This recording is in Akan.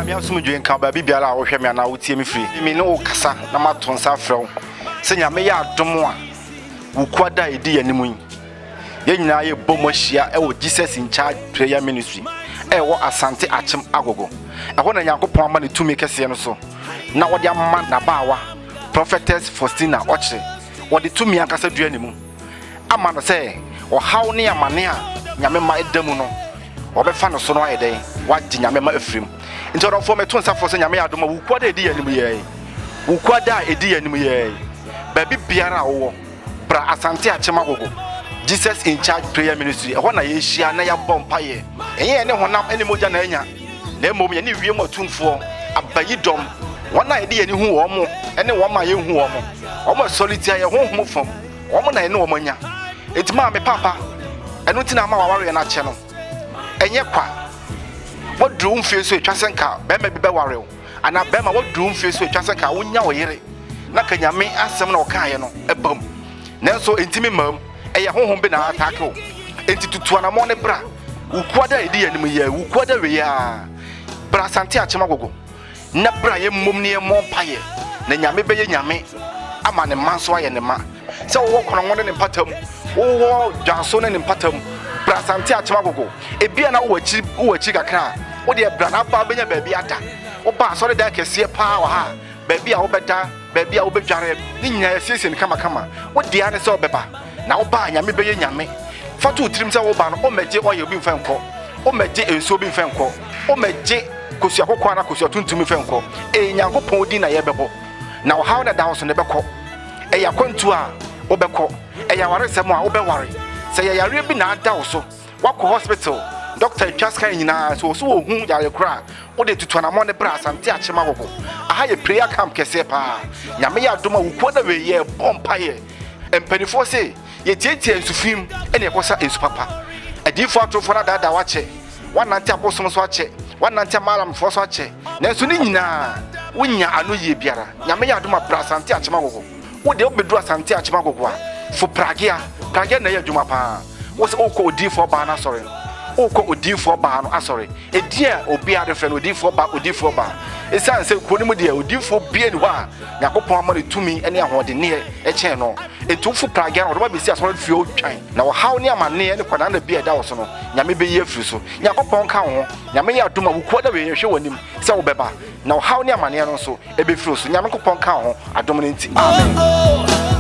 nyame asum dwen kan ba bibiara a wo hwe me na wo tie me firi me ne wo kasa na mato nsa frɛw se nyame ya adom a wo kwada edi yanim yi ye nyina ye bomo hia e wo Jesus in charge prayer ministry e wo asante achem agogo e ho na Nyankopɔn ama ne tumi kese no so na wo de amma na baawa Prophetess Faustina Okyere wo de tumi akasa dua ne mu ama no se wo haw ne amane a nyame ma edamu no wo be fa no so no ayeden wa di nyame ma afrim nti ro fo me to nsa fo se nyame adoma wo kwada edi yanim ye wo kwada edi yanim ye ba bibiara wo bra asante achem agogo Jesus in charge prayer ministry e ho na ye hia na ya bompa ye enye ne honam ene moja na anya na emom ye ne wiem atumfo abayidom wona ye de ye ne hu wo mo ene wo ma ye hu wo mo wo mo solitaire ye honhom fam wo mo na ye ne wo manya etima me papa eno tina ma waware na che no enye kwa wo drum fie so etwasenka be ma bi be ware wo ana be ma wo drum fie so etwasenka wo nya wo yere na kanyame asem na wo kaaye no ebam nanso entimi mam eye honhom be na attack o enti tutu na mo ne bra ukwada edi yanim ye ukwada we ya bra sante achema gogo na bra ye mom ne mo paye na nyame be ye nyame ama ne manso aye ne ma se wo kono ngode ne patam wo janso ne patam bra sante achema gogo ebia na wo achi kakra wo de bra na ba benya ba bi ata wo ba so de kese pa wa ha ba bi a wo beta ba bi a wo bedware ni nya sese ne kama wo de ane se wo beba na wo ba nyame be ye nyame fatu tirim se wo ba no o meje oye obi mfenko o meje enso obi mfenko o meje kosu akokwa na kosu tuntum mfenko Nyankopɔn odi na ye bebo na wo hawo na da so ne beko yakwantu a wo beko yaware sem a wo be ware se yare bi na da wo so wakɔ hospital doctor twaska nyina so wo hu yare kra wo de tutu na mo ne bra asante achema gogo aha ye prayer camp kese pa nyame ya doma wo koda we ye bompa ye empanifo se ye tietie nsufim ene ekosa ensu papa adifo atrofo na dada wache wanante abosom so ache wanante malam fo so ache nanso ni nyina wonya anu ye biara nyame ya doma bra asante achema gogo wo de obedu asante achema gogo a fo pragia na ye adwuma pa wo se okɔ odifo ba na sɔre okɔ odifo ba no asɔre edia obi ade frɛ no odifo ba esan se ko ni mu de odifo bie ni hɔ a Yakopɔn ama ne tumi ne ahode ne ɛkyɛn no etufo pragia no ba besi asɔre fie otwan na wo haw ne amane ne kwana na bia da wo so no nyame be ye afiri so Yakopɔn ka ho nyame ya doma wo ko da we hwɛ wanim sɛ wo bɛba na wo haw ne amane no so ebe firi so nyame Yakopɔn ka ho adom ne nti amen.